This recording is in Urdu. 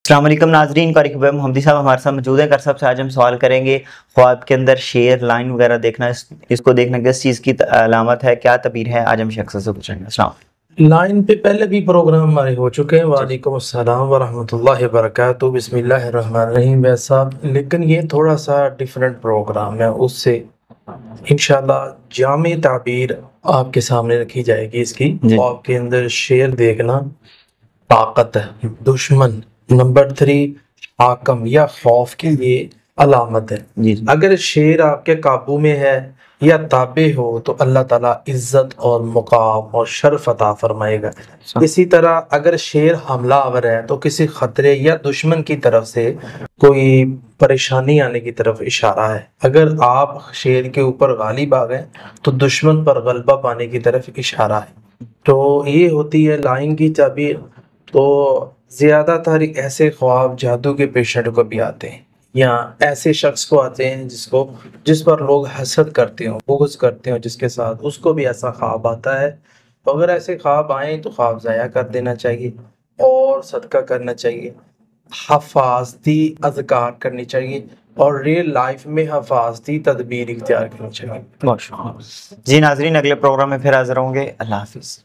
السلام علیکم ناظرین، قاری خبیب محمدی صاحب ہمارے ساتھ موجود ہیں۔ کر صاحب سے آج ہم سوال کریں گے، خواب کے اندر شیر لائن وغیرہ دیکھنا، اس کو دیکھنا کس چیز کی علامت ہے، کیا تعبیر ہے؟ آج ہم شخص سے پوچھیں گے۔ السلام لائن پہ پہلے بھی پروگرام ہمارے ہو چکے ہیں۔ وعلیکم السلام ورحمۃ اللہ وبرکاتہ۔ بسم اللہ الرحمن الرحیم۔ ویسا لیکن یہ تھوڑا سا ڈیفرنٹ پروگرام ہے، اس سے انشاءاللہ جامع تعبیر آپ کے سامنے رکھی جائے گی اس کی۔ خواب کے اندر شیر دیکھنا طاقت ہے، دشمن نمبر 3 حاکم یا خوف کے لیے علامت ہے۔ اگر شیر آپ کے قابو میں ہے یا تابع ہو تو اللہ تعالیٰ عزت اور مقام اور شرف عطا فرمائے گا۔ اسی طرح اگر شیر حملہ آور ہے تو کسی خطرے یا دشمن کی طرف سے کوئی پریشانی آنے کی طرف اشارہ ہے۔ اگر آپ شیر کے اوپر غالب آ گئے تو دشمن پر غلبہ پانے کی طرف اشارہ ہے۔ تو یہ ہوتی ہے لائن کی تعبیر۔ تو زیادہ تر ایسے خواب جادو کے پیشنٹ کو بھی آتے ہیں، یا ایسے شخص کو آتے ہیں جس پر لوگ حسد کرتے ہوں، بغض کرتے ہوں، جس کے ساتھ اس کو بھی ایسا خواب آتا ہے۔ تو اگر ایسے خواب آئیں تو خواب ضائع کر دینا چاہیے اور صدقہ کرنا چاہیے، حفاظتی اذکار کرنی چاہیے اور ریئل لائف میں حفاظتی تدبیر اختیار کرنی چاہیے۔ جی ناظرین، اگلے پروگرام میں پھر حاضر ہوں گے۔ اللہ حافظ۔